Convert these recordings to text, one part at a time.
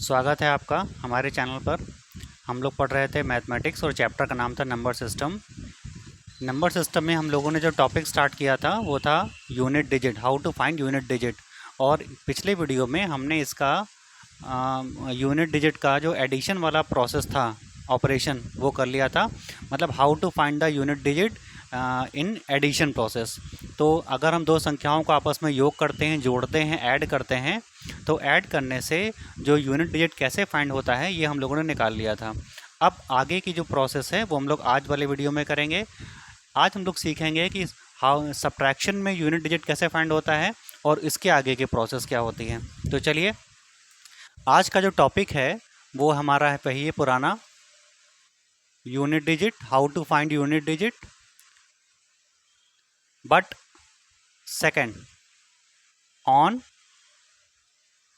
स्वागत है आपका हमारे चैनल पर। हम लोग पढ़ रहे थे मैथमेटिक्स और चैप्टर का नाम था नंबर सिस्टम। नंबर सिस्टम में हम लोगों ने जो टॉपिक स्टार्ट किया था वो था unit digit, how to find unit digit. और पिछले वीडियो में हमने इसका यूनिट डिजिट का जो एडिशन वाला प्रोसेस था, ऑपरेशन, वो कर लिया था। मतलब how to find the unit digit in addition process. तो अगर हम दो संख्याओं को आपस में योग करते हैं, जोड़ते हैं, ऐड करते हैं, तो ऐड करने से जो यूनिट डिजिट कैसे फाइंड होता है ये हम लोगों ने निकाल लिया था। अब आगे की जो प्रोसेस है वो हम लोग आज वाले वीडियो में करेंगे। आज हम लोग सीखेंगे कि हाउ सब्ट्रैक्शन में यूनिट डिजिट कैसे फाइंड होता है और इसके आगे की प्रोसेस क्या होती है। तो चलिए, आज का जो टॉपिक है वो हमारा है पहिए पुराना, unit digit, how to find unit digit. But second, on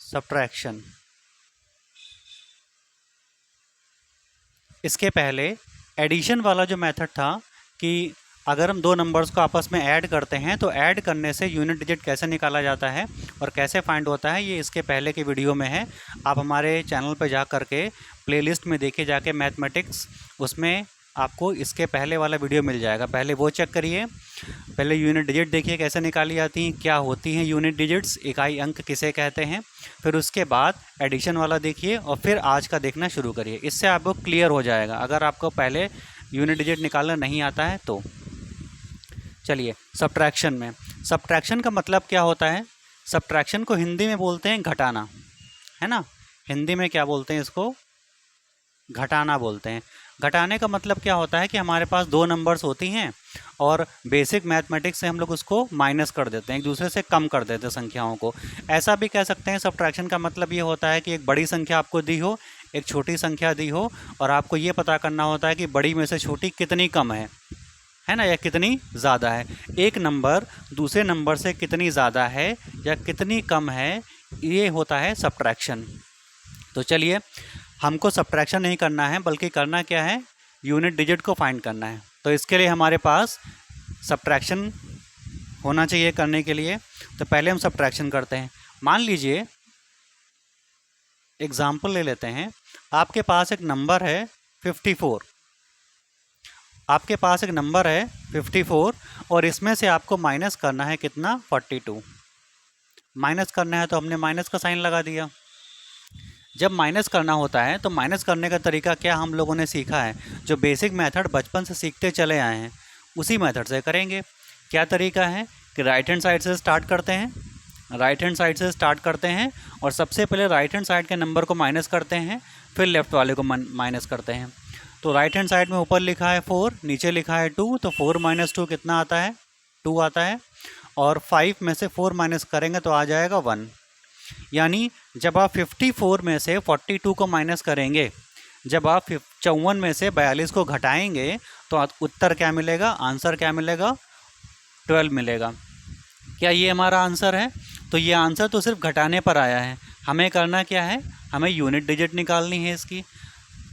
subtraction. इसके पहले एडिशन वाला जो मेथड था कि अगर हम दो नंबर्स को आपस में ऐड करते हैं तो ऐड करने से यूनिट डिजिट कैसे निकाला जाता है और कैसे फाइंड होता है, ये इसके पहले के वीडियो में है। आप हमारे चैनल पर जा करके प्लेलिस्ट में देखिए जाके मैथमेटिक्स, उसमें आपको इसके पहले वाला वीडियो मिल जाएगा। पहले वो चेक करिए, पहले यूनिट डिजिट देखिए कैसे निकाली जाती हैं, क्या होती हैं यूनिट डिजिट्स, इकाई अंक किसे कहते हैं। फिर उसके बाद एडिशन वाला देखिए और फिर आज का देखना शुरू करिए। इससे आपको क्लियर हो जाएगा अगर आपको पहले यूनिट डिजिट निकालना नहीं आता है तो। चलिए, सब्ट्रैक्शन में, सब्ट्रैक्शन का मतलब क्या होता है? सब्ट्रैक्शन को हिंदी में बोलते हैं घटाना, है ना। हिंदी में क्या बोलते हैं इसको? घटाना बोलते हैं। घटाने का मतलब क्या होता है कि हमारे पास दो नंबर्स होती हैं और बेसिक मैथमेटिक्स से हम लोग उसको माइनस कर देते हैं, एक दूसरे से कम कर देते हैं संख्याओं को। ऐसा भी कह सकते हैं सब्ट्रैक्शन का मतलब ये होता है कि एक बड़ी संख्या आपको दी हो, एक छोटी संख्या दी हो, और आपको ये पता करना होता है कि बड़ी में से छोटी कितनी कम है ना, या कितनी ज़्यादा है। एक नंबर दूसरे नंबर से कितनी ज़्यादा है या कितनी कम है, ये होता है सब्ट्रैक्शन। तो चलिए, हमको सब्ट्रैक्शन नहीं करना है बल्कि करना क्या है, यूनिट डिजिट को फाइंड करना है। तो इसके लिए हमारे पास सब्ट्रैक्शन होना चाहिए करने के लिए। तो पहले हम सब्ट्रैक्शन करते हैं। मान लीजिए, एग्जाम्पल ले लेते हैं। आपके पास एक नंबर है 54, आपके पास एक नंबर है 54 और इसमें से आपको माइनस करना है कितना, 42। माइनस करना है तो हमने माइनस का साइन लगा दिया। जब माइनस करना होता है तो माइनस करने का तरीका क्या हम लोगों ने सीखा है, जो बेसिक मेथड बचपन से सीखते चले आए हैं उसी मेथड से करेंगे। क्या तरीका है कि राइट हैंड साइड से स्टार्ट करते हैं, राइट हैंड साइड से स्टार्ट करते हैं और सबसे पहले राइट हैंड साइड के नंबर को माइनस करते हैं, फिर लेफ्ट वाले को माइनस करते हैं। तो राइट हैंड साइड में ऊपर लिखा है 4, नीचे लिखा है 2, तो 4 - 2 कितना आता है, 2 आता है। और 5 में से 4 माइनस करेंगे तो आ जाएगा 1। यानी जब आप 54 में से 42 को माइनस करेंगे, जब आप 54 में से 42 को घटाएंगे तो उत्तर क्या मिलेगा, आंसर क्या मिलेगा, 12 मिलेगा। क्या ये हमारा आंसर है? तो ये आंसर तो सिर्फ घटाने पर आया है। हमें करना क्या है, हमें यूनिट डिजिट निकालनी है इसकी।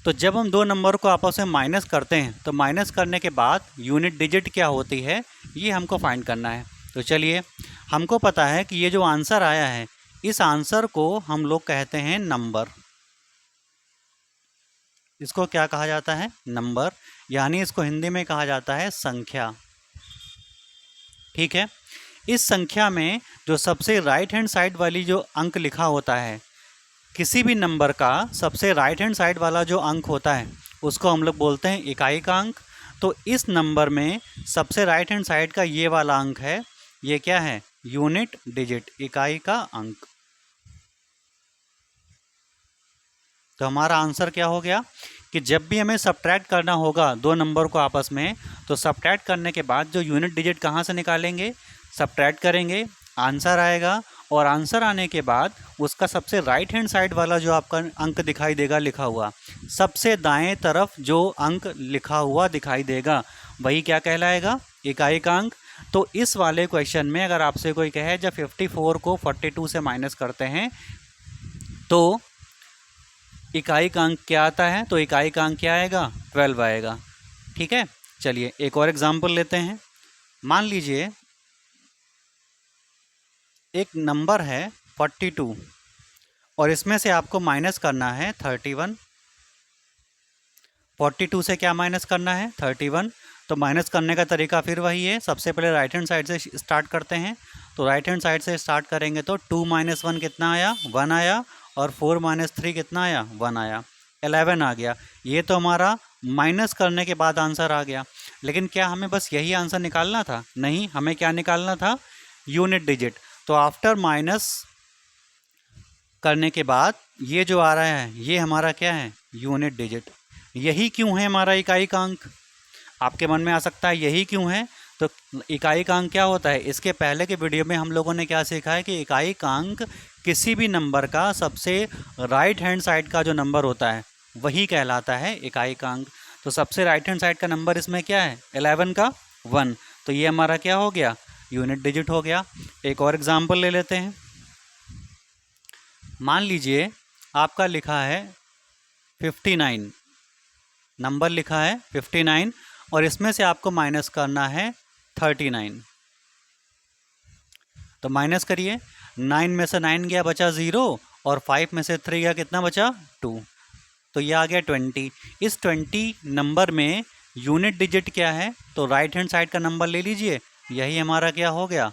तो जब हम दो नंबर को आपस में माइनस करते हैं तो माइनस करने के बाद यूनिट डिजिट क्या होती है ये हमको फाइंड करना है। तो चलिए, हमको पता है कि ये जो आंसर आया है, इस आंसर को हम लोग कहते हैं नंबर। इसको क्या कहा जाता है, नंबर, यानी इसको हिंदी में कहा जाता है संख्या। ठीक है। इस संख्या में जो सबसे राइट हैंड साइड वाली जो अंक लिखा होता है, किसी भी नंबर का सबसे राइट हैंड साइड वाला जो अंक होता है उसको हम लोग बोलते हैं इकाई का अंक। तो इस नंबर में सबसे राइट हैंड साइड का ये वाला अंक है, ये क्या है, यूनिट डिजिट, इकाई का अंक। तो हमारा आंसर क्या हो गया कि जब भी हमें सब्ट्रैक्ट करना होगा दो नंबर को आपस में, तो सब्ट्रैक्ट करने के बाद जो यूनिट डिजिट कहाँ से निकालेंगे, सब्ट्रैक्ट करेंगे, आंसर आएगा, और आंसर आने के बाद उसका सबसे राइट हैंड साइड वाला जो आपका अंक दिखाई देगा लिखा हुआ, सबसे दाएं तरफ जो अंक लिखा हुआ दिखाई देगा, वही क्या कहलाएगा, इकाई का अंक। तो इस वाले क्वेश्चन में अगर आपसे कोई कहे जब 54 को 42 से माइनस करते हैं तो इकाई का अंक क्या आता है, तो इकाई का अंक क्या आएगा, 12 आएगा। ठीक है। चलिए एक और एग्जांपल लेते हैं। मान लीजिए एक नंबर है 42 और इसमें से आपको माइनस करना है 31। 42 से क्या माइनस करना है 31। तो माइनस करने का तरीका फिर वही है, सबसे पहले राइट हैंड साइड से स्टार्ट करते हैं। तो राइट हैंड साइड से स्टार्ट करेंगे तो 2 - 1 कितना आया 1 आया, और 4 - 3 कितना आया 1 आया, 11 आ गया। ये तो हमारा माइनस करने के बाद आंसर आ गया। लेकिन क्या हमें बस यही आंसर निकालना था? नहीं, हमें क्या निकालना था? Unit digit. तो आफ्टर माइनस करने के बाद ये जो आ रहा है ये हमारा क्या है? Unit digit. यही क्यों है हमारा इकाई का अंक? आपके मन में आ सकता है यही क्यों है। तो इकाई का अंक क्या होता है? इसके पहले के वीडियो में हम लोगों ने क्या सीखा है कि इकाई का अंक किसी भी नंबर का सबसे राइट हैंड साइड का जो नंबर होता है वही कहलाता है इकाई का अंक। तो सबसे राइट हैंड साइड का नंबर इसमें क्या है? 11 का 1। तो ये हमारा क्या हो गया? यूनिट डिजिट हो गया। एक और एग्जाम्पल ले लेते हैं। मान लीजिए आपका लिखा है 59, नंबर लिखा है 59, और इसमें से आपको माइनस करना है 39। तो माइनस करिए, 9 में से 9 गया बचा 0, और 5 में से 3 गया कितना बचा 2। तो ये आ गया 20। इस 20 नंबर में यूनिट डिजिट क्या है? तो राइट हैंड साइड का नंबर ले लीजिए, यही हमारा क्या हो गया?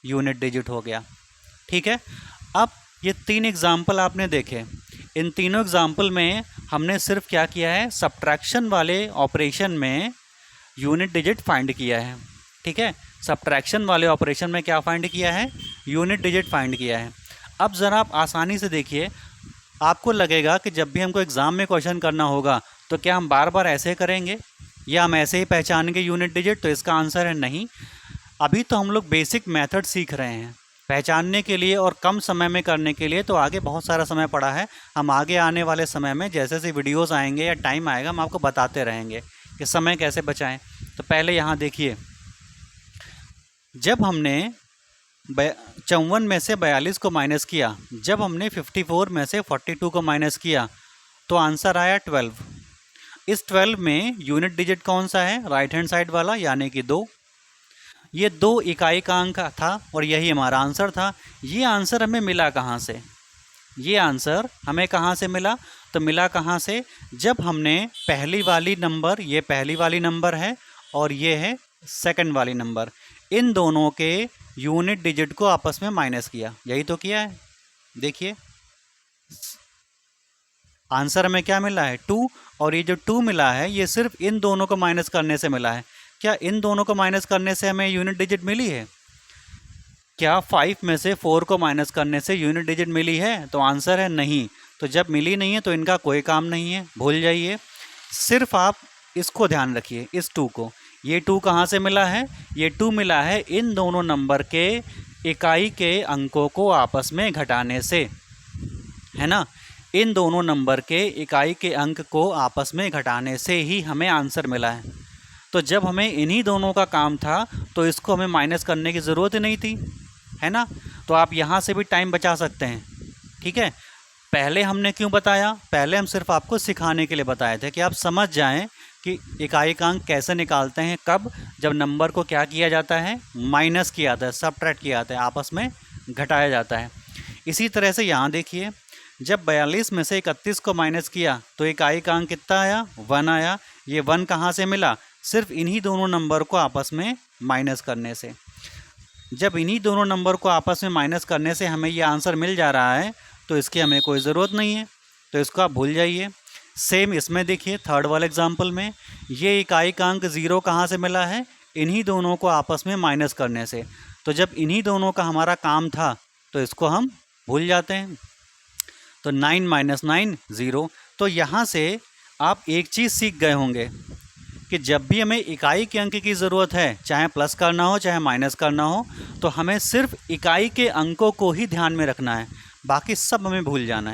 यूनिट डिजिट हो गया। ठीक है। अब ये 3 एग्जाम्पल आपने देखे। इन तीनों एग्जाम्पल में हमने सिर्फ क्या किया है? सब्ट्रैक्शन वाले ऑपरेशन में यूनिट डिजिट फाइंड किया है। ठीक है, सब्ट्रैक्शन वाले ऑपरेशन में क्या फाइंड किया है? यूनिट डिजिट फाइंड किया है। अब ज़रा आप आसानी से देखिए, आपको लगेगा कि जब भी हमको एग्ज़ाम में क्वेश्चन करना होगा तो क्या हम बार बार ऐसे करेंगे या हम ऐसे ही पहचानेंगे यूनिट डिजिट? तो इसका आंसर है नहीं। अभी तो हम लोग बेसिक मेथड सीख रहे हैं पहचानने के लिए, और कम समय में करने के लिए तो आगे बहुत सारा समय पड़ा है। हम आगे आने वाले समय में जैसे जैसे वीडियोस आएंगे या टाइम आएगा हम आपको बताते रहेंगे कि समय कैसे बचाएं। तो पहले यहाँ देखिए, जब हमने 54 में से 42 को माइनस किया, जब हमने 54 में से 42 को माइनस किया, तो आंसर आया 12। इस 12 में यूनिट डिजिट कौन सा है? राइट हैंड साइड वाला, यानी कि 2। ये 2 इकाई का अंक था और यही हमारा आंसर था। ये आंसर हमें मिला कहाँ से? ये आंसर हमें कहाँ से मिला? तो मिला कहाँ से? जब हमने पहली वाली नंबर, ये पहली वाली नंबर है और ये है सेकंड वाली नंबर, इन दोनों के यूनिट डिजिट को आपस में माइनस किया। यही तो किया है। देखिए आंसर हमें क्या मिला है? 2। और ये जो 2 मिला है ये सिर्फ इन दोनों को माइनस करने से मिला है। क्या इन दोनों को माइनस करने से हमें यूनिट डिजिट मिली है? क्या 5 में से 4 को माइनस करने से यूनिट डिजिट मिली है? तो आंसर है नहीं। तो जब मिली नहीं है तो इनका कोई काम नहीं है, भूल जाइए। सिर्फ आप इसको ध्यान रखिए, इस 2 को। ये 2 कहाँ से मिला है? ये 2 मिला है इन दोनों नंबर के इकाई के अंकों को आपस में घटाने से, है ना। इन दोनों नंबर के इकाई के अंक को आपस में घटाने से ही हमें आंसर मिला है। तो जब हमें इन्हीं दोनों का काम था तो इसको हमें माइनस करने की ज़रूरत ही नहीं थी, है ना। तो आप यहाँ से भी टाइम बचा सकते हैं। ठीक है, पहले हमने क्यों बताया? पहले हम सिर्फ आपको सिखाने के लिए बताए थे कि आप समझ जाएं कि इकाई का अंक कैसे निकालते हैं। कब? जब नंबर को क्या किया जाता है? माइनस किया जाता है, सबट्रैक्ट किया जाता है, आपस में घटाया जाता है। इसी तरह से यहाँ देखिए, जब 42 में से 31 को माइनस किया तो इकाई का अंक कितना आया? 1 आया। ये 1 कहाँ से मिला? सिर्फ इन्हीं दोनों नंबर को आपस में माइनस करने से। जब इन्हीं दोनों नंबर को आपस में माइनस करने से हमें ये आंसर मिल जा रहा है तो इसकी हमें कोई ज़रूरत नहीं है, तो इसको आप भूल जाइए। सेम इसमें देखिए, थर्ड वाले एग्जाम्पल में ये इकाई का अंक 0 कहाँ से मिला है? इन्हीं दोनों को आपस में माइनस करने से। तो जब इन्हीं दोनों का हमारा काम था तो इसको हम भूल जाते हैं। तो 9 - 9 0। तो यहाँ से आप एक चीज़ सीख गए होंगे कि जब भी हमें इकाई के अंक की ज़रूरत है, चाहे प्लस करना हो चाहे माइनस करना हो, तो हमें सिर्फ इकाई के अंकों को ही ध्यान में रखना है, बाकी सब हमें भूल जाना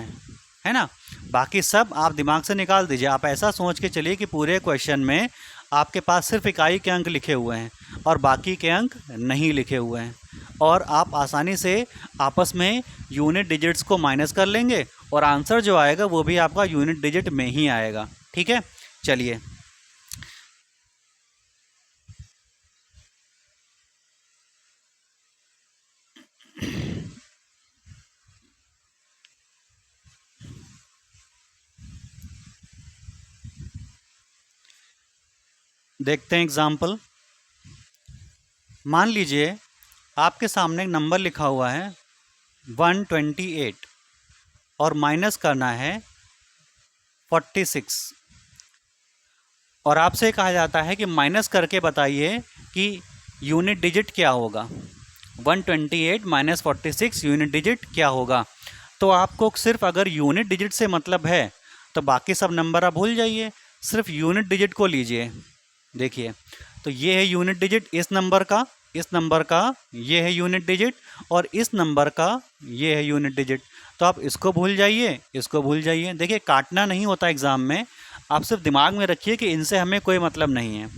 है ना। बाकी सब आप दिमाग से निकाल दीजिए। आप ऐसा सोच के चलिए कि पूरे क्वेश्चन में आपके पास सिर्फ इकाई के अंक लिखे हुए हैं और बाकी के अंक नहीं लिखे हुए हैं, और आप आसानी से आपस में यूनिट डिजिट्स को माइनस कर लेंगे और आंसर जो आएगा वो भी आपका यूनिट डिजिट में ही आएगा। ठीक है, चलिए। देखते हैं एग्जाम्पल। मान लीजिए आपके सामने एक नंबर लिखा हुआ है 128 और माइनस करना है 46, और आपसे कहा जाता है कि माइनस करके बताइए कि यूनिट डिजिट क्या होगा। 128 माइनस 46 यूनिट डिजिट क्या होगा। तो आपको सिर्फ अगर यूनिट डिजिट से मतलब है तो बाकी सब नंबर आप भूल जाइए, सिर्फ यूनिट डिजिट को लीजिए। देखिए, तो ये है यूनिट डिजिट इस नंबर का, इस नंबर का ये है यूनिट डिजिट, और इस नंबर का ये है यूनिट डिजिट। तो आप इसको भूल जाइए, इसको भूल जाइए। देखिए, काटना नहीं होता एग्ज़ाम में, आप सिर्फ दिमाग में रखिए कि इनसे हमें कोई मतलब नहीं है।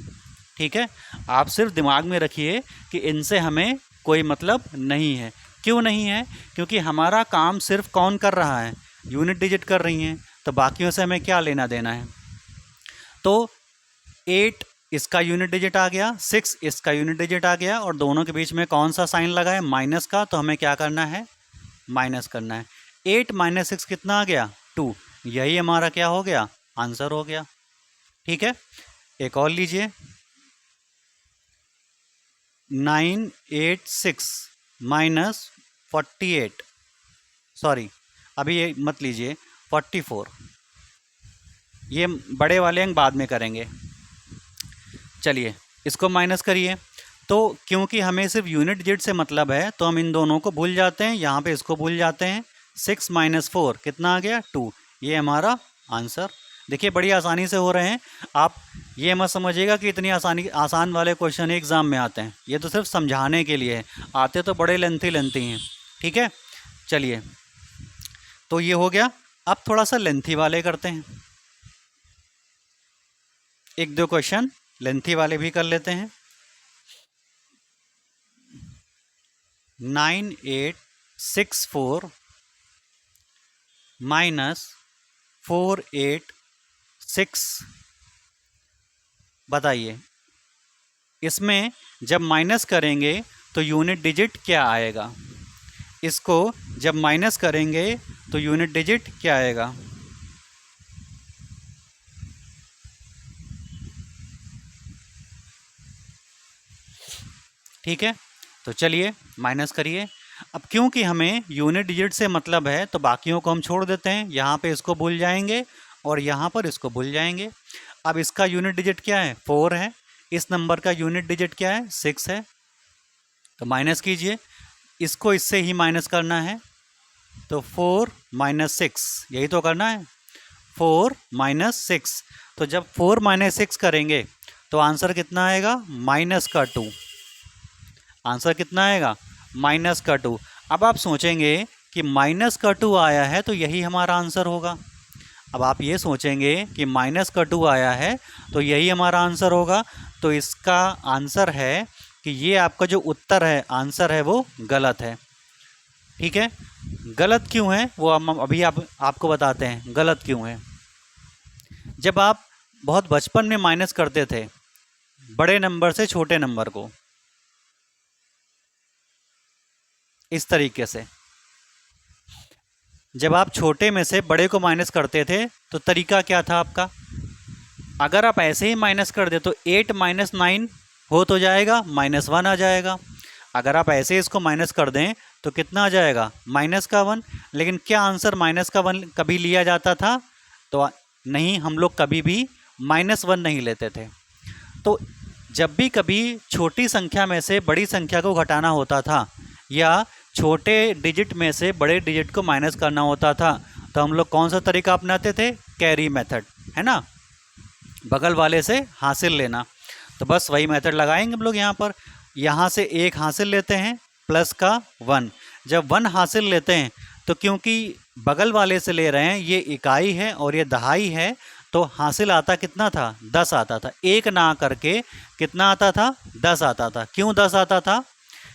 ठीक है, आप सिर्फ दिमाग में रखिए कि इनसे हमें कोई मतलब नहीं है। क्यों नहीं है? क्योंकि हमारा काम सिर्फ कौन कर रहा है, यूनिट डिजिट कर रही हैं, तो बाकियों से हमें क्या लेना देना है। तो 8 इसका यूनिट डिजिट आ गया, 6 इसका यूनिट डिजिट आ गया, और दोनों के बीच में कौन सा साइन लगा है, माइनस का। तो हमें क्या करना है, माइनस करना है। 8 माइनस 6 कितना आ गया, 2। यही हमारा क्या हो गया, आंसर हो गया। ठीक है, एक और लीजिए, 986 माइनस 48, सॉरी अभी ये मत लीजिए, 44। ये बड़े वाले अंक बाद में करेंगे। चलिए इसको माइनस करिए। तो क्योंकि हमें सिर्फ यूनिट डिजिट से मतलब है तो हम इन दोनों को भूल जाते हैं, यहाँ पे इसको भूल जाते हैं। 6 माइनस 4 कितना आ गया, 2। ये हमारा आंसर। देखिए बड़ी आसानी से हो रहे हैं। आप ये मत समझिएगा कि इतनी आसान वाले क्वेश्चन एग्ज़ाम में आते हैं, ये तो सिर्फ समझाने के लिए है, आते तो बड़े लेंथी हैं। ठीक है, चलिए तो ये हो गया। अब थोड़ा सा लेंथी वाले करते हैं, एक दो क्वेश्चन लेंथी वाले भी कर लेते हैं। 9864 माइनस 486, बताइए इसमें जब माइनस करेंगे तो यूनिट डिजिट क्या आएगा। इसको जब माइनस करेंगे तो यूनिट डिजिट क्या आएगा। ठीक है, तो चलिए माइनस करिए। अब क्योंकि हमें यूनिट डिजिट से मतलब है तो बाकियों को हम छोड़ देते हैं, यहाँ पे इसको भूल जाएंगे और यहाँ पर इसको भूल जाएंगे। अब इसका यूनिट डिजिट क्या है, 4 है। इस नंबर का यूनिट डिजिट क्या है, 6 है। तो माइनस कीजिए, इसको इससे ही माइनस करना है, तो 4 माइनस 6 यही तो करना है, 4 माइनस 6। तो जब 4 माइनस 6 करेंगे तो आंसर कितना आएगा, माइनस का 2। आंसर कितना आएगा, माइनस का 2। अब आप सोचेंगे कि माइनस का 2 आया है तो यही हमारा आंसर होगा। अब आप ये सोचेंगे कि माइनस का 2 आया है तो यही हमारा आंसर होगा। तो इसका आंसर है कि ये आपका जो उत्तर है, आंसर है, वो गलत है। ठीक है, गलत क्यों है वो हम अभी आपको बताते हैं गलत क्यों है। जब आप बहुत बचपन में माइनस करते थे बड़े नंबर से छोटे नंबर को, इस तरीके से, जब आप छोटे में से बड़े को माइनस करते थे तो तरीका क्या था आपका, अगर आप ऐसे ही माइनस कर दे तो 8 माइनस 9 हो तो जाएगा, -1 आ जाएगा। अगर आप ऐसे इसको माइनस कर दें तो कितना आ जाएगा, माइनस का 1। लेकिन क्या आंसर माइनस का 1 कभी लिया जाता था, तो नहीं, हम लोग कभी भी -1 नहीं लेते थे। तो जब भी कभी छोटी संख्या में से बड़ी संख्या को घटाना होता था या छोटे डिजिट में से बड़े डिजिट को माइनस करना होता था तो हम लोग कौन सा तरीका अपनाते थे, कैरी मेथड, है ना, बगल वाले से हासिल लेना। तो बस वही मेथड लगाएंगे हम लोग यहाँ पर। यहाँ से 1 हासिल लेते हैं प्लस का 1। जब 1 हासिल लेते हैं तो क्योंकि बगल वाले से ले रहे हैं, ये इकाई है और ये दहाई है, तो हासिल आता कितना था, 10 आता था। 1 ना करके कितना आता था, 10 आता था। क्यों 10 आता था,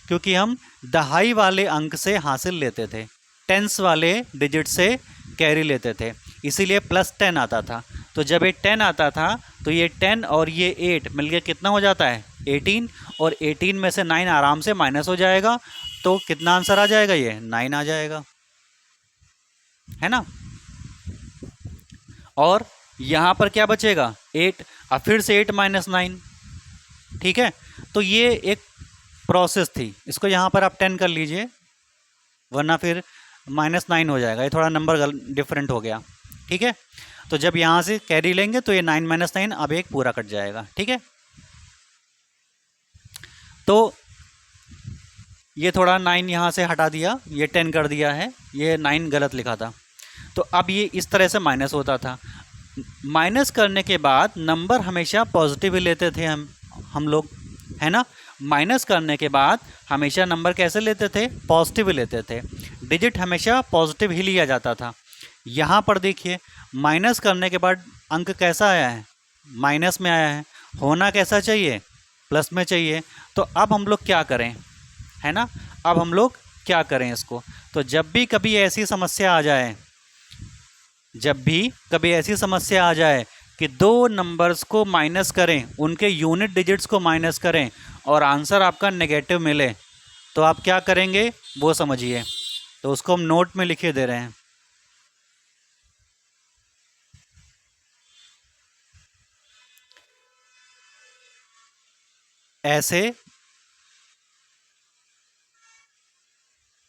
क्योंकि हम दहाई वाले अंक से हासिल लेते थे, टेंस वाले डिजिट से कैरी लेते थे, इसीलिए +10 आता था। तो जब ये 10 आता था तो ये 10 और ये 8 मिलके कितना हो जाता है, 18, और 18 में से 9 आराम से माइनस हो जाएगा। तो कितना आंसर आ जाएगा, ये 9 आ जाएगा, है ना। और यहाँ पर क्या बचेगा, 8। अब फिर से 8 माइनस 9, ठीक है, तो ये एक प्रोसेस थी। इसको यहाँ पर आप 10 कर लीजिए, वरना फिर -9 हो जाएगा, ये थोड़ा नंबर डिफरेंट हो गया। ठीक है, तो जब यहाँ से कैरी लेंगे तो ये 9 - 9 अब एक पूरा कट जाएगा। ठीक है, तो ये थोड़ा 9 यहाँ से हटा दिया, ये 10 कर दिया है, ये 9 गलत लिखा था। तो अब ये इस तरह से माइनस होता था। माइनस करने के बाद नंबर हमेशा पॉजिटिव ही लेते थे हम लोग, है ना। माइनस करने के बाद हमेशा नंबर कैसे लेते थे, पॉजिटिव ही लेते थे। डिजिट हमेशा पॉजिटिव ही लिया जाता था। यहाँ पर देखिए, माइनस करने के बाद अंक कैसा आया है, माइनस में आया है। होना कैसा चाहिए, प्लस में चाहिए। तो अब हम लोग क्या करें, है ना, अब हम लोग क्या करें इसको। तो जब भी कभी ऐसी समस्या आ जाए, जब भी कभी ऐसी समस्या आ जाए कि दो नंबर्स को माइनस करें, उनके यूनिट डिजिट्स को माइनस करें और आंसर आपका नेगेटिव मिले, तो आप क्या करेंगे वो समझिए। तो उसको हम नोट में लिखे दे रहे हैं। ऐसे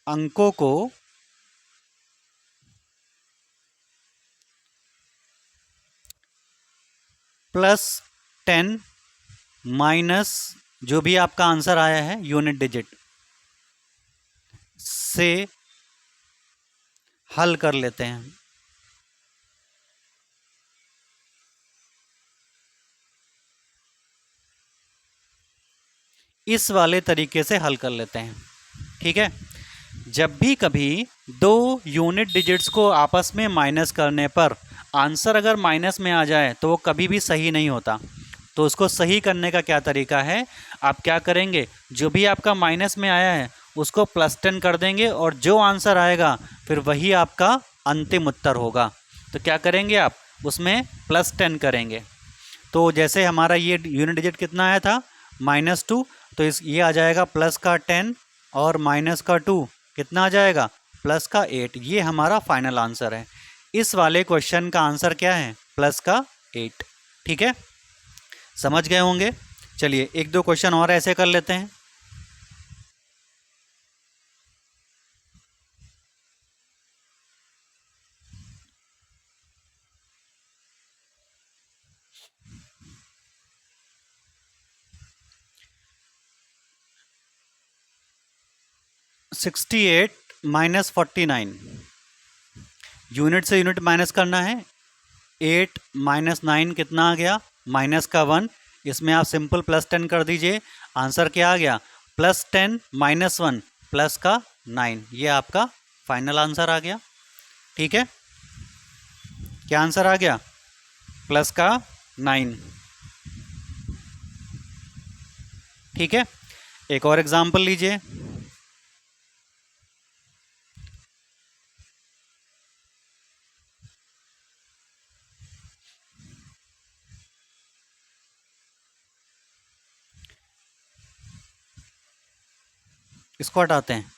अंकों को +10 माइनस जो भी आपका आंसर आया है यूनिट डिजिट से हल कर लेते हैं। इस वाले तरीके से हल कर लेते हैं। ठीक है, जब भी कभी दो यूनिट डिजिट्स को आपस में माइनस करने पर आंसर अगर माइनस में आ जाए तो वो कभी भी सही नहीं होता। तो उसको सही करने का क्या तरीका है, आप क्या करेंगे, जो भी आपका माइनस में आया है उसको +10 कर देंगे और जो आंसर आएगा फिर वही आपका अंतिम उत्तर होगा। तो क्या करेंगे आप, उसमें +10 करेंगे। तो जैसे हमारा ये यूनिट डिजिट कितना आया था, -2, तो ये आ जाएगा प्लस का 10 और माइनस का 2 कितना आ जाएगा, प्लस का 8। ये हमारा फाइनल आंसर है। इस वाले क्वेश्चन का आंसर क्या है, प्लस का 8। ठीक है, समझ गए होंगे। चलिए एक दो क्वेश्चन और ऐसे कर लेते हैं। -68 - 49, यूनिट से यूनिट माइनस करना है। 8 - 9 कितना आ गया, माइनस का 1। इसमें आप सिंपल +10 कर दीजिए, आंसर क्या आ गया, +10 - 1 प्लस का 9। ये आपका फाइनल आंसर आ गया। ठीक है, क्या आंसर आ गया, प्लस का 9। ठीक है, एक और एग्जाम्पल लीजिए। इसको हटाते हैं,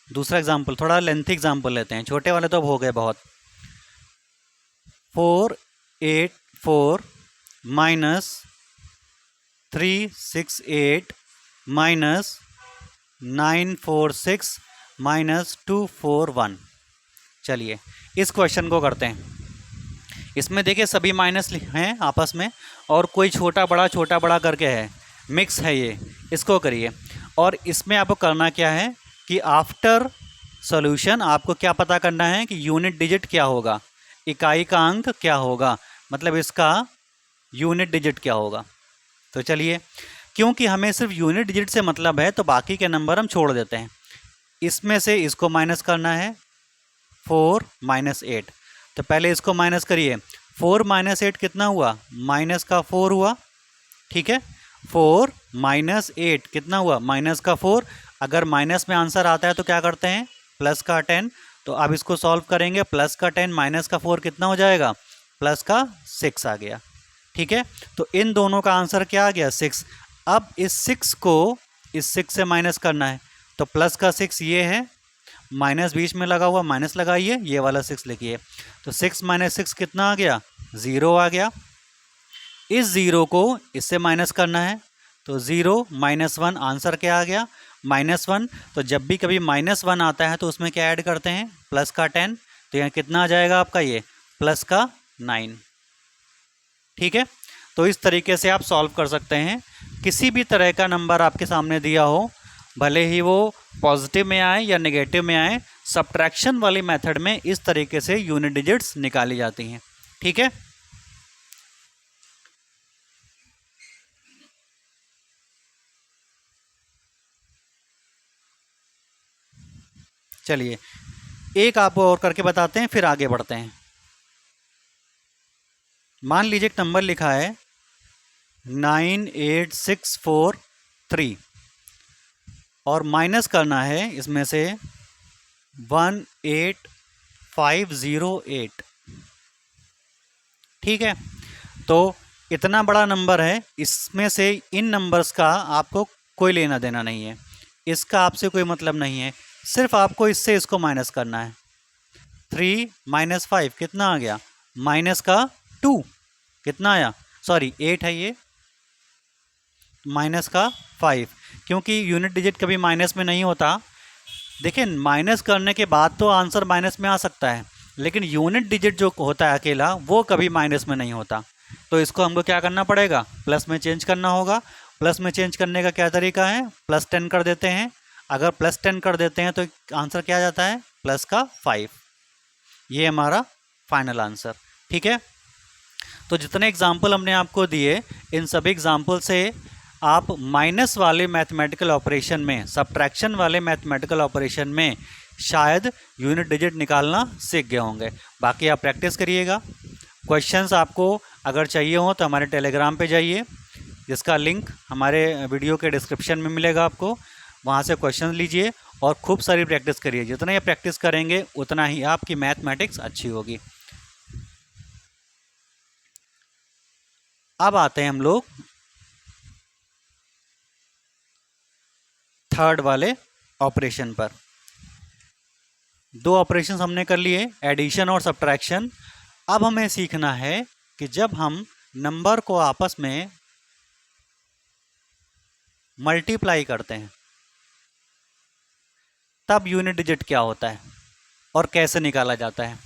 दूसरा एग्जाम्पल, थोड़ा लेंथी एग्जाम्पल लेते हैं, छोटे वाले तो अब हो गए बहुत। 484 - 368 -946 -241। चलिए इस क्वेश्चन को करते हैं। इसमें देखिए सभी माइनस हैं आपस में और कोई छोटा बड़ा करके है, मिक्स है ये। इसको करिए और इसमें आपको करना क्या है कि आफ्टर सॉल्यूशन आपको क्या पता करना है कि यूनिट डिजिट क्या होगा, इकाई का अंक क्या होगा, मतलब इसका यूनिट डिजिट क्या होगा। तो चलिए, क्योंकि हमें सिर्फ यूनिट डिजिट से मतलब है तो बाकी के नंबर हम छोड़ देते हैं। इसमें से इसको माइनस करना है, 4 - 8। तो पहले इसको माइनस करिए, 4 - 8 कितना हुआ, माइनस का 4 हुआ। ठीक है, 4 - 8 कितना हुआ, माइनस का 4। अगर माइनस में आंसर आता है तो क्या करते हैं, प्लस का 10। तो अब इसको सॉल्व करेंगे, प्लस का 10 माइनस का 4 कितना हो जाएगा, प्लस का 6 आ गया। ठीक है, तो इन दोनों का आंसर क्या आ गया, 6। अब इस 6 को इस 6 से माइनस करना है, तो प्लस का 6 ये है, माइनस बीच में लगा हुआ, माइनस लगाइए, ये वाला 6 लिखिए। तो 6 - 6 कितना आ गया, 0 आ गया। इस 0 को इससे माइनस करना है, तो 0 -1 आंसर क्या आ गया -1। तो जब भी कभी -1 आता है तो उसमें क्या ऐड करते हैं प्लस का 10, तो यहाँ कितना आ जाएगा आपका ये प्लस का 9। ठीक है, तो इस तरीके से आप सॉल्व कर सकते हैं। किसी भी तरह का नंबर आपके सामने दिया हो, भले ही वो पॉजिटिव में आए या नेगेटिव में आए, सब्ट्रैक्शन वाली मेथड में इस तरीके से यूनिट डिजिट्स निकाली जाती हैं। ठीक है, चलिए एक आपको और करके बताते हैं, फिर आगे बढ़ते हैं। मान लीजिए एक नंबर लिखा है 98643 और माइनस करना है इसमें से 18508। ठीक है, तो इतना बड़ा नंबर है, इसमें से इन नंबर्स का आपको कोई लेना देना नहीं है, इसका आपसे कोई मतलब नहीं है, सिर्फ आपको इससे इसको माइनस करना है। 3 - 5 कितना आ गया माइनस का 2, कितना आया, सॉरी 8 है ये, माइनस का 5, क्योंकि यूनिट डिजिट कभी माइनस में नहीं होता। देखिए माइनस करने के बाद तो आंसर माइनस में आ सकता है, लेकिन यूनिट डिजिट जो होता है अकेला वो कभी माइनस में नहीं होता। तो इसको हमको क्या करना पड़ेगा, प्लस में चेंज करना होगा। प्लस में चेंज करने का क्या तरीका है, +10 कर देते हैं। अगर +10 कर देते हैं तो आंसर क्या आ जाता है प्लस का 5। ये हमारा फाइनल आंसर। ठीक है, तो जितने एग्जाम्पल हमने आपको दिए, इन सभी एग्जाम्पल से आप माइनस वाले मैथमेटिकल ऑपरेशन में, सब्ट्रैक्शन वाले मैथमेटिकल ऑपरेशन में शायद यूनिट डिजिट निकालना सीख गए होंगे। बाकी आप प्रैक्टिस करिएगा। क्वेश्चंस आपको अगर चाहिए हो तो हमारे टेलीग्राम पे जाइए, जिसका लिंक हमारे वीडियो के डिस्क्रिप्शन में मिलेगा आपको, वहाँ से क्वेश्चन लीजिए और खूब सारी प्रैक्टिस करिए। जितना ये प्रैक्टिस करेंगे उतना ही आपकी मैथमेटिक्स अच्छी होगी। अब आते हैं हम लोग थर्ड वाले ऑपरेशन पर। दो ऑपरेशन हमने कर लिए, एडिशन और सब्ट्रैक्शन। अब हमें सीखना है कि जब हम नंबर को आपस में मल्टीप्लाई करते हैं तब यूनिट डिजिट क्या होता है और कैसे निकाला जाता है।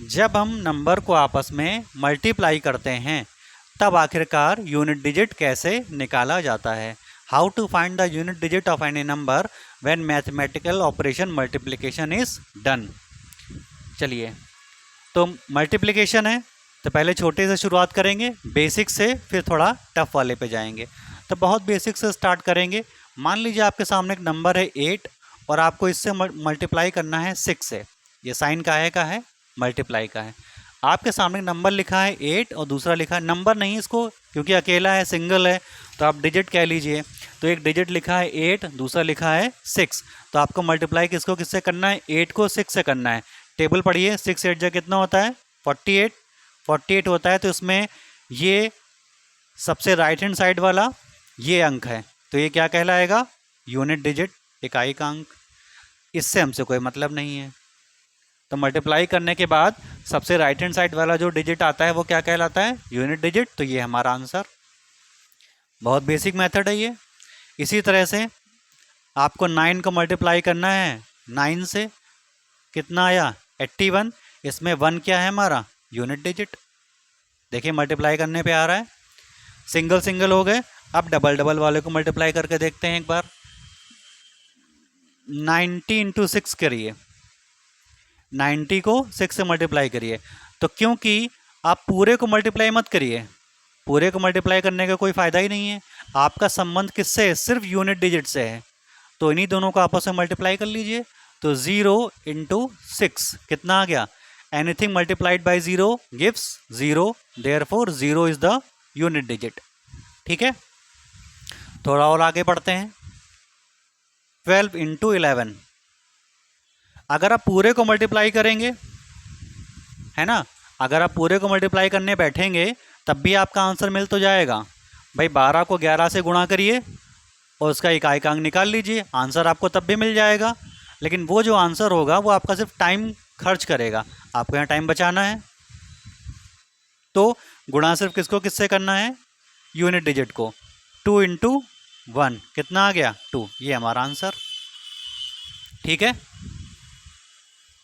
जब हम नंबर को आपस में मल्टीप्लाई करते हैं तब आखिरकार यूनिट डिजिट कैसे निकाला जाता है। How to find the unit digit of any number when mathematical operation multiplication is done. चलिए, तो मल्टीप्लिकेशन है तो पहले छोटे से शुरुआत करेंगे, बेसिक से, फिर थोड़ा टफ वाले पे जाएंगे। तो बहुत बेसिक से स्टार्ट करेंगे। मान लीजिए आपके सामने एक नंबर है 8 और आपको इससे मल्टीप्लाई करना है 6 से। ये साइन काहे का है, मल्टीप्लाई का है। आपके सामने नंबर लिखा है 8 और दूसरा लिखा है, नंबर नहीं इसको क्योंकि अकेला है, सिंगल है, तो आप डिजिट कह लीजिए। तो एक डिजिट लिखा है 8, दूसरा लिखा है 6। तो आपको मल्टीप्लाई किसको किससे करना है, 8 को 6 से करना है। टेबल पढ़िए, 6 8 जा कितना होता है 48, 48 होता है। तो इसमें ये सबसे राइट हैंड साइड वाला ये अंक है, तो ये क्या कहलाएगा, यूनिट डिजिट, इकाई का अंक। इससे हमसे कोई मतलब नहीं है। तो मल्टीप्लाई करने के बाद सबसे राइट हैंड साइड वाला जो डिजिट आता है वो क्या कहलाता है, यूनिट डिजिट। तो ये हमारा आंसर। बहुत बेसिक मेथड है ये। इसी तरह से आपको 9 को मल्टीप्लाई करना है 9 से, कितना आया 81। इसमें 1 क्या है हमारा, यूनिट डिजिट। देखिए मल्टीप्लाई करने पे आ रहा है, सिंगल सिंगल हो गए। अब डबल डबल वाले को मल्टीप्लाई करके देखते हैं एक बार। 90 × 6 करिए, 90 को 6 से मल्टीप्लाई करिए। तो क्योंकि आप पूरे को मल्टीप्लाई मत करिए, पूरे को मल्टीप्लाई करने का कोई फ़ायदा ही नहीं है। आपका संबंध किससे है, सिर्फ यूनिट डिजिट से है। तो इन्हीं दोनों को आपस में मल्टीप्लाई कर लीजिए। तो 0 × 6 कितना आ गया, anything multiplied by 0 gives 0, therefore 0 is the unit digit. ठीक है, थोड़ा और आगे बढ़ते हैं। 12 × 11, अगर आप पूरे को मल्टीप्लाई करेंगे, है ना, अगर आप पूरे को मल्टीप्लाई करने बैठेंगे तब भी आपका आंसर मिल तो जाएगा। भाई 12 को 11 से गुणा करिए और उसका इकाई का अंक निकाल लीजिए, आंसर आपको तब भी मिल जाएगा। लेकिन वो जो आंसर होगा वो आपका सिर्फ टाइम खर्च करेगा, आपको यहाँ टाइम बचाना है। तो गुणा सिर्फ किसको किससे करना है, यूनिट डिजिट को। 2 इंटू 1 कितना आ गया 2, ये हमारा आंसर। ठीक है,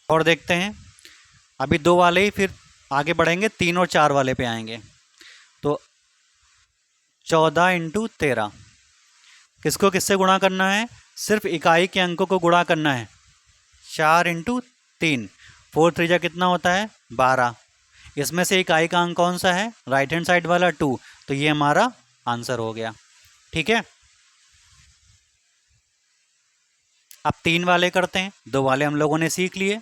और देखते हैं अभी 2 वाले ही, फिर आगे बढ़ेंगे 3 और 4 वाले पे आएंगे। तो 14 इंटू 13 किसको किससे गुणा करना है, सिर्फ इकाई के अंकों को गुणा करना है। 4 इंटू 3, 4 3 कितना होता है 12। इसमें से इकाई का अंक कौन सा है, राइट हैंड साइड वाला 2, तो ये हमारा आंसर हो गया। ठीक है, अब 3 वाले करते हैं, 2 वाले हम लोगों ने सीख लिए।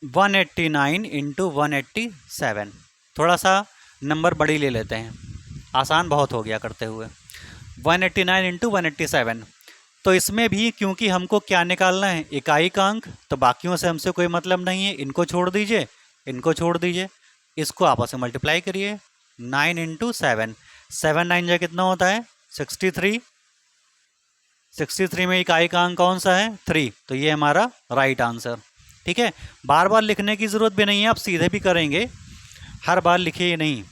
वन 189 इंटू 187, थोड़ा सा नंबर बड़ी ले लेते हैं, आसान बहुत हो गया करते हुए। 189 इंटू 187, तो इसमें भी क्योंकि हमको क्या निकालना है, इकाई का अंक, तो बाकियों से हमसे कोई मतलब नहीं है, इनको छोड़ दीजिए, इनको छोड़ दीजिए, इसको आपस में मल्टीप्लाई करिए। 9 इंटू 7, 7 9 जा कितना होता है 63, 63 में इकाई का अंक कौन सा है 3, तो ये हमारा राइट आंसर। ठीक है, बार बार लिखने की ज़रूरत भी नहीं है, आप सीधे भी करेंगे, हर बार लिखिए नहीं।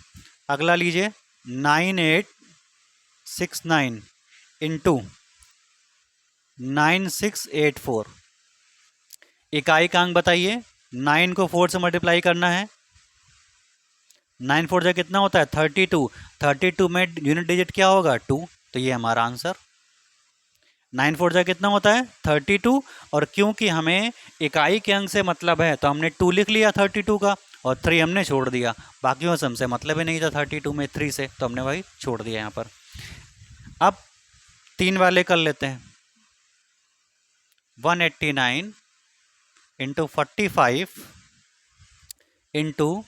अगला लीजिए 9869 इंटू 9684, इकाई का अंक बताइए। 9 को 4 से मल्टीप्लाई करना है, 9 4 जा कितना होता है 32, 32 में यूनिट डिजिट क्या होगा 2, तो ये हमारा आंसर। 9 4 जा कितना होता है 32, और क्योंकि हमें इकाई के अंक से मतलब है तो हमने 2 लिख लिया 32 का, और 3 हमने छोड़ दिया, बाकियों से हमसे मतलब ही नहीं था 32 में 3 से, तो हमने वही छोड़ दिया यहाँ पर। अब 3 वाले कर लेते हैं। 189 इंटू 45 इंटू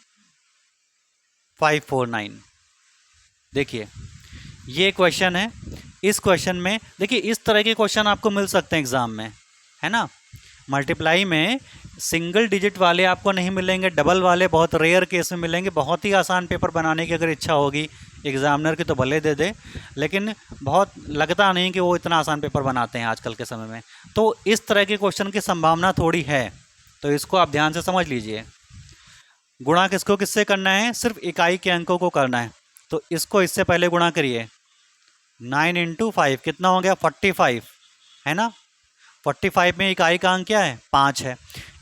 549, देखिए ये क्वेश्चन है। इस क्वेश्चन में देखिए इस तरह के क्वेश्चन आपको मिल सकते हैं एग्जाम में, है ना। मल्टीप्लाई में सिंगल डिजिट वाले आपको नहीं मिलेंगे, डबल वाले बहुत रेयर केस में मिलेंगे। बहुत ही आसान पेपर बनाने की अगर इच्छा होगी एग्जामिनर की तो भले दे दे, लेकिन बहुत लगता नहीं कि वो इतना आसान पेपर बनाते हैं आजकल के समय में। तो इस तरह के क्वेश्चन की संभावना थोड़ी है, तो इसको आप ध्यान से समझ लीजिए। गुणा किसको किससे करना है, सिर्फ इकाई के अंकों को करना है, तो इसको इससे पहले गुणा करिए। 9 इंटू 5 कितना हो गया 45, है ना। 45 में इकाई का अंक क्या है 5 है।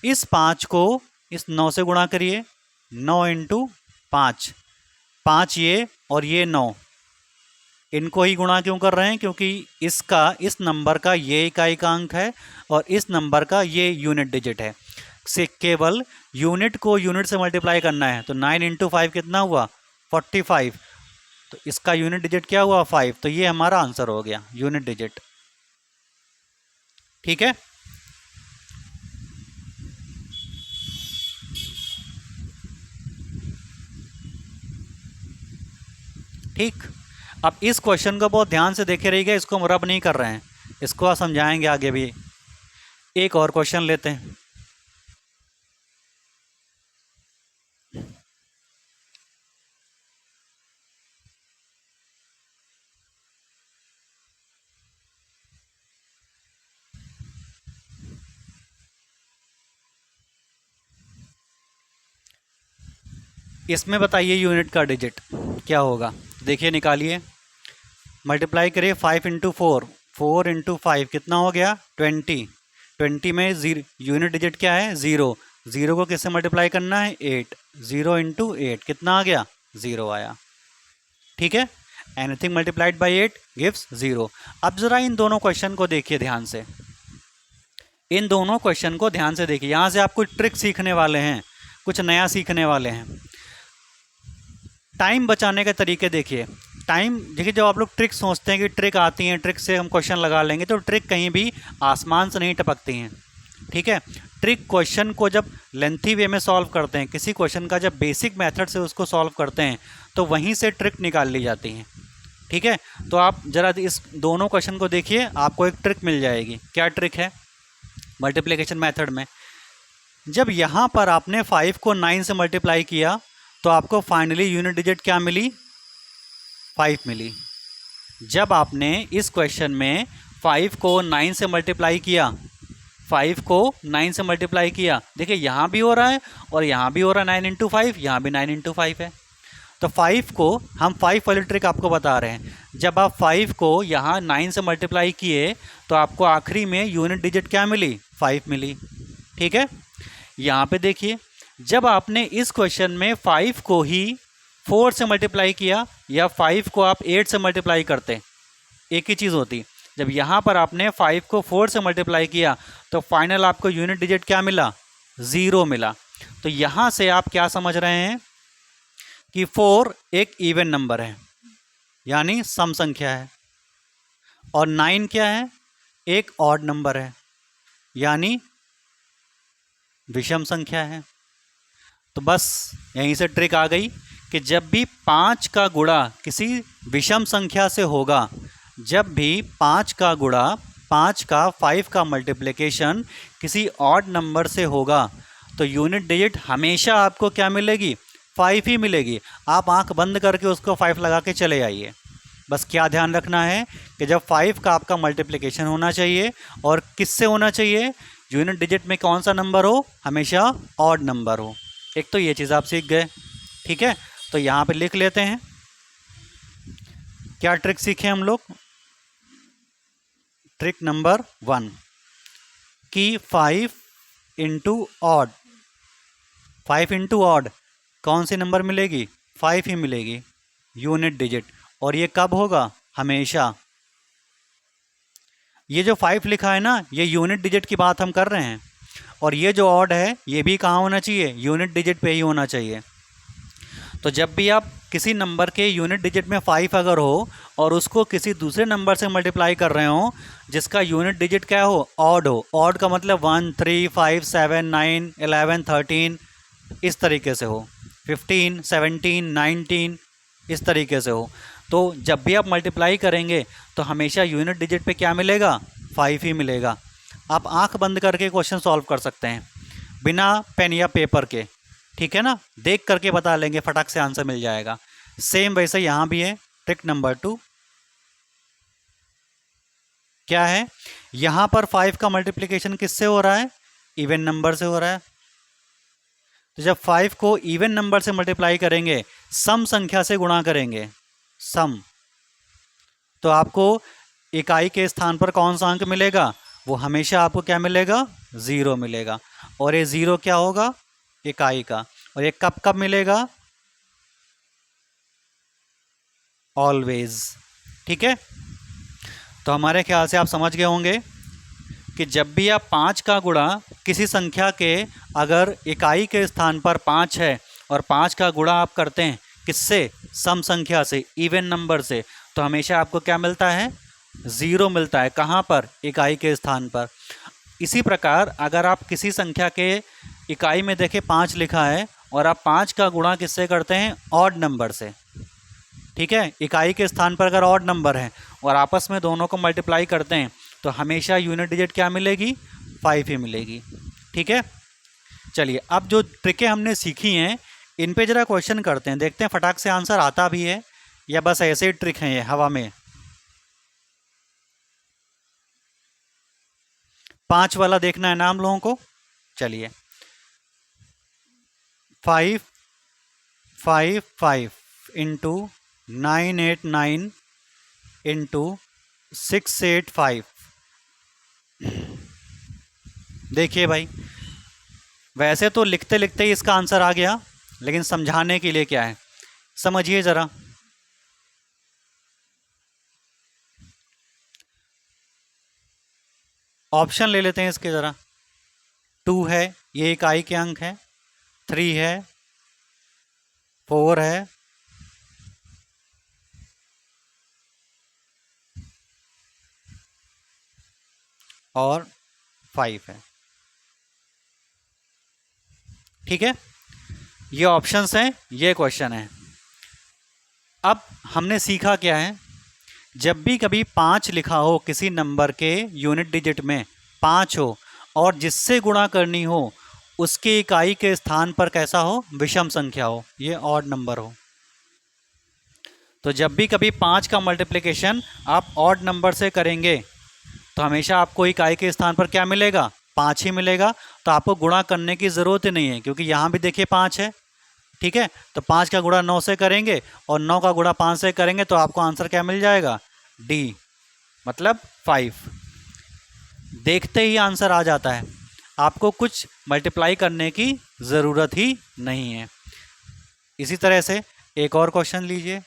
इस 5 को इस 9 से गुणा करिए। 9 इंटू 5, 5 ये और ये 9, इनको ही गुणा क्यों कर रहे हैं, क्योंकि इसका इस नंबर का ये इकाई का अंक है और इस नंबर का ये यूनिट डिजिट है। से केवल यूनिट को यूनिट से मल्टीप्लाई करना है, तो 9 इंटू 5 कितना हुआ 45, तो इसका यूनिट डिजिट क्या हुआ 5, तो ये हमारा आंसर हो गया यूनिट डिजिट। ठीक है, ठीक। अब इस क्वेश्चन को बहुत ध्यान से देखे रहिएगा, इसको हम रब नहीं कर रहे हैं, इसको आप समझाएंगे आगे भी। एक और क्वेश्चन लेते हैं। इसमें बताइए यूनिट का डिजिट क्या होगा, देखिए निकालिए। मल्टीप्लाई करिए 5 इंटू 4, 4 इंटू 5 कितना हो गया 20, 20 में यूनिट डिजिट क्या है 0, 0 को किससे मल्टीप्लाई करना है 8, 0 इंटू 8 कितना आ गया 0 आया। ठीक है, एनीथिंग मल्टीप्लाइड बाई 8 गिव्स 0। अब जरा इन दोनों क्वेश्चन को देखिए ध्यान से, इन दोनों क्वेश्चन को ध्यान से देखिए। यहाँ से आप कुछ ट्रिक सीखने वाले हैं, कुछ नया सीखने वाले हैं। टाइम बचाने के तरीके देखिए। टाइम देखिए, जब आप लोग ट्रिक सोचते हैं कि ट्रिक आती हैं, ट्रिक से हम क्वेश्चन लगा लेंगे, तो ट्रिक कहीं भी आसमान से नहीं टपकती हैं। ठीक है, ट्रिक क्वेश्चन को जब लेंथी वे में सॉल्व करते हैं, किसी क्वेश्चन का जब बेसिक मेथड से उसको सॉल्व करते हैं, तो वहीं से ट्रिक निकाल ली जाती हैं। ठीक है, तो आप ज़रा इस दोनों क्वेश्चन को देखिए, आपको एक ट्रिक मिल जाएगी। क्या ट्रिक है, मल्टीप्लिकेशन मेथड में जब यहाँ पर आपने 5 को 9 से मल्टीप्लाई किया, तो आपको फाइनली यूनिट डिजिट क्या मिली 5 मिली। जब आपने इस क्वेश्चन में 5 को 9 से मल्टीप्लाई किया, 5 को 9 से मल्टीप्लाई किया, देखिए यहाँ भी हो रहा है और यहाँ भी हो रहा है, 9 इंटू 5, यहाँ भी 9 इंटू 5 है। तो 5 को हम 5 वाली ट्रिक आपको बता रहे हैं, जब आप 5 को यहाँ 9 से मल्टीप्लाई किए तो आपको आखिरी में यूनिट डिजिट क्या मिली, 5 मिली। ठीक है, यहाँ पे देखिए, जब आपने इस क्वेश्चन में 5 को ही 4 से मल्टीप्लाई किया या 5 को आप 8 से मल्टीप्लाई करते, एक ही चीज़ होती। जब यहाँ पर आपने 5 को 4 से मल्टीप्लाई किया तो फाइनल आपको यूनिट डिजिट क्या मिला, 0 मिला। तो यहाँ से आप क्या समझ रहे हैं कि 4 एक इवन नंबर है, यानी सम संख्या है, और 9 क्या है, एक ऑड नंबर है, यानी विषम संख्या है। तो बस यहीं से ट्रिक आ गई कि जब भी 5 का गुणा किसी विषम संख्या से होगा, जब भी 5 का गुणा 5 का 5 का मल्टीप्लिकेशन किसी ऑड नंबर से होगा तो यूनिट डिजिट हमेशा आपको क्या मिलेगी, 5 ही मिलेगी। आप आंख बंद करके उसको 5 लगा के चले आइए। बस क्या ध्यान रखना है कि जब 5 का आपका मल्टीप्लिकेशन होना चाहिए और किससे होना चाहिए, यूनिट डिजिट में कौन सा नंबर हो, हमेशा ऑड नंबर हो। एक तो ये चीज़ आप सीख गए। ठीक है, तो यहाँ पे लिख लेते हैं क्या ट्रिक सीखे हम लोग। ट्रिक नंबर 1 कि 5 इंटू ऑड, 5 इंटू ऑड कौन सी नंबर मिलेगी, 5 ही मिलेगी यूनिट डिजिट। और ये कब होगा, हमेशा। ये जो 5 लिखा है ना, ये यूनिट डिजिट की बात हम कर रहे हैं, और ये जो ऑड है ये भी कहाँ होना चाहिए, यूनिट डिजिट पे ही होना चाहिए। तो जब भी आप किसी नंबर के यूनिट डिजिट में 5 अगर हो और उसको किसी दूसरे नंबर से मल्टीप्लाई कर रहे हो जिसका यूनिट डिजिट क्या हो, ऑड हो, ऑड का मतलब 1 3 5 7 9 11 13 इस तरीके से हो, 15 17 19 इस तरीके से हो, तो जब भी आप मल्टीप्लाई करेंगे तो हमेशा यूनिट डिजिट पे क्या मिलेगा, 5 ही मिलेगा। आप आंख बंद करके क्वेश्चन सॉल्व कर सकते हैं बिना पेन या पेपर के, ठीक है ना, देख करके बता लेंगे, फटाक से आंसर मिल जाएगा। सेम वैसे यहाँ भी है। ट्रिक नंबर 2 क्या है, यहाँ पर 5 का मल्टीप्लिकेशन किससे हो रहा है, इवन नंबर से हो रहा है। तो जब 5 को इवन नंबर से मल्टीप्लाई करेंगे, सम संख्या से गुणा करेंगे, सम, तो आपको इकाई के स्थान पर कौन सा अंक मिलेगा, वो हमेशा आपको क्या मिलेगा, 0 मिलेगा। और ये 0 क्या होगा, इकाई का। और ये कब कब मिलेगा, ऑलवेज। ठीक है, तो हमारे ख्याल से आप समझ गए होंगे कि जब भी आप 5 का गुणा किसी संख्या के अगर इकाई के स्थान पर 5 है और 5 का गुणा आप करते हैं किससे, सम संख्या से, इवन नंबर से, तो हमेशा आपको क्या मिलता है, 0 मिलता है। कहाँ पर, इकाई के स्थान पर। इसी प्रकार अगर आप किसी संख्या के इकाई में देखें 5 लिखा है और आप 5 का गुणा किससे करते हैं, ऑड नंबर से, ठीक है, इकाई के स्थान पर अगर ऑड नंबर है और आपस में दोनों को मल्टीप्लाई करते हैं तो हमेशा यूनिट डिजिट क्या मिलेगी, 5 ही मिलेगी। ठीक है, चलिए अब जो ट्रिकें हमने सीखी हैं इन पे जरा क्वेश्चन करते हैं, देखते हैं फटाक से आंसर आता भी है या बस ऐसे ही ट्रिक हैं ये हवा में। 5 वाला देखना है ना हम लोगों को। चलिए 5 5 5 इंटू 989 इंटू 685। देखिए भाई, वैसे तो लिखते लिखते ही इसका आंसर आ गया, लेकिन समझाने के लिए क्या है, समझिए ज़रा। ऑप्शन ले लेते हैं इसके ज़रा। 2 है, ये इकाई के अंक है, 3 है, 4 है, और 5 है। ठीक है, ये ऑप्शंस हैं, ये क्वेश्चन है। अब हमने सीखा क्या है, जब भी कभी 5 लिखा हो किसी नंबर के यूनिट डिजिट में 5 हो और जिससे गुणा करनी हो उसकी इकाई के स्थान पर कैसा हो, विषम संख्या हो, ये ऑड नंबर हो। तो जब भी कभी 5 का मल्टीप्लिकेशन आप ऑड नंबर से करेंगे तो हमेशा आपको इकाई के स्थान पर क्या मिलेगा, 5 ही मिलेगा। तो आपको गुणा करने की ज़रूरत ही नहीं है, क्योंकि यहाँ भी देखिए 5 है, ठीक है। तो 5 का गुणा 9 से करेंगे और 9 का गुणा 5 से करेंगे तो आपको आंसर क्या मिल जाएगा, डी, मतलब 5। देखते ही आंसर आ जाता है, आपको कुछ मल्टीप्लाई करने की ज़रूरत ही नहीं है। इसी तरह से एक और क्वेश्चन लीजिए,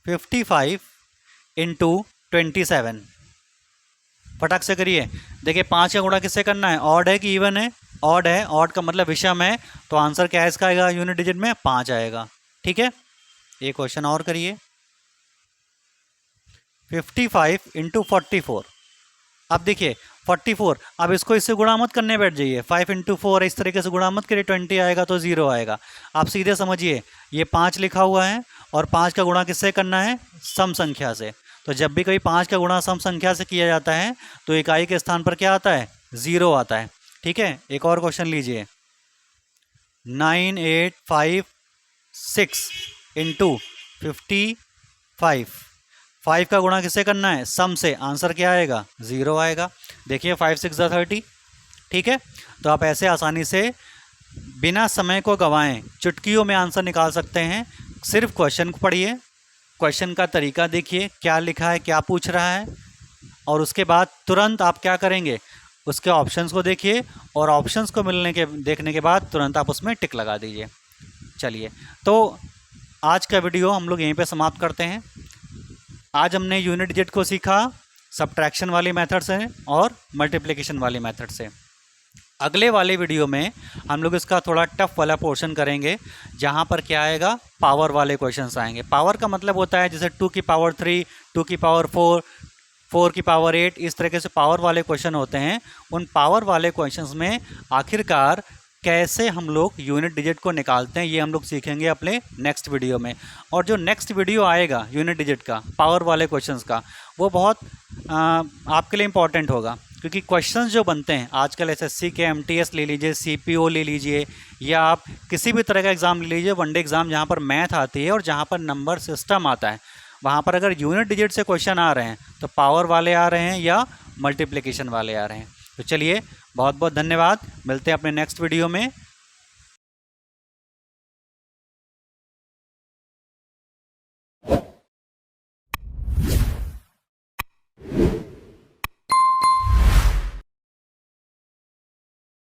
55 इंटू 27। फटाक से करिए। देखिए 5 का गुणा किससे करना है, ऑड है कि इवन है, ऑड है, ऑड का मतलब विषम है, तो आंसर क्या है इसका आएगा, यूनिट डिजिट में 5 आएगा, ठीक है। एक क्वेश्चन और करिए, 55 इंटू 44। अब देखिए 44, अब इसको इससे गुणा मत करने बैठ जाइए, 5 इंटू 4 इस तरीके से गुणा मत करिए, 20 आएगा तो 0 आएगा। आप सीधे समझिए, ये 5 लिखा हुआ है और 5 का गुणा किससे करना है, सम संख्या से। तो जब भी कभी 5 का गुणा सम संख्या से किया जाता है तो इकाई के स्थान पर क्या आता है, 0 आता है, ठीक है। एक और क्वेश्चन लीजिए, 9856 इंटू 55। 5 का गुणा किससे करना है, सम से, आंसर क्या आएगा, 0 आएगा। देखिए 5 6 30, ठीक है। तो आप ऐसे आसानी से बिना समय को गंवाएं चुटकियों में आंसर निकाल सकते हैं। सिर्फ क्वेश्चन को पढ़िए, क्वेश्चन का तरीका देखिए, क्या लिखा है, क्या पूछ रहा है, और उसके बाद तुरंत आप क्या करेंगे, उसके ऑप्शंस को देखिए और ऑप्शंस को देखने के बाद तुरंत आप उसमें टिक लगा दीजिए। चलिए, तो आज का वीडियो हम लोग यहीं पे समाप्त करते हैं। आज हमने यूनिट डिजिट को सीखा सब्ट्रैक्शन वाली मेथड से और मल्टीप्लिकेशन वाली मेथड से। अगले वाले वीडियो में हम लोग इसका थोड़ा टफ वाला पोर्शन करेंगे, जहाँ पर क्या आएगा, पावर वाले क्वेश्चंस आएंगे। पावर का मतलब होता है जैसे 2 की पावर 3, 2 की पावर 4, 4 की पावर 8, इस तरीके से पावर वाले क्वेश्चन होते हैं। उन पावर वाले क्वेश्चंस में आखिरकार कैसे हम लोग यूनिट डिजिट को निकालते हैं, ये हम लोग सीखेंगे अपने नेक्स्ट वीडियो में। और जो नेक्स्ट वीडियो आएगा यूनिट डिजिट का, पावर वाले क्वेश्चंस का, वो बहुत आपके लिए इम्पॉर्टेंट होगा, क्योंकि क्वेश्चंस जो बनते हैं आजकल एसएससी के, एमटीएस ले लीजिए, सीपीओ ले लीजिए, या आप किसी भी तरह का एग्ज़ाम ले लीजिए, वनडे एग्ज़ाम जहाँ पर मैथ आती है और जहाँ पर नंबर सिस्टम आता है, वहाँ पर अगर यूनिट डिजिट से क्वेश्चन आ रहे हैं तो पावर वाले आ रहे हैं या मल्टीप्लिकेशन वाले आ रहे हैं। तो चलिए, बहुत बहुत धन्यवाद, मिलते हैं अपने नेक्स्ट वीडियो में।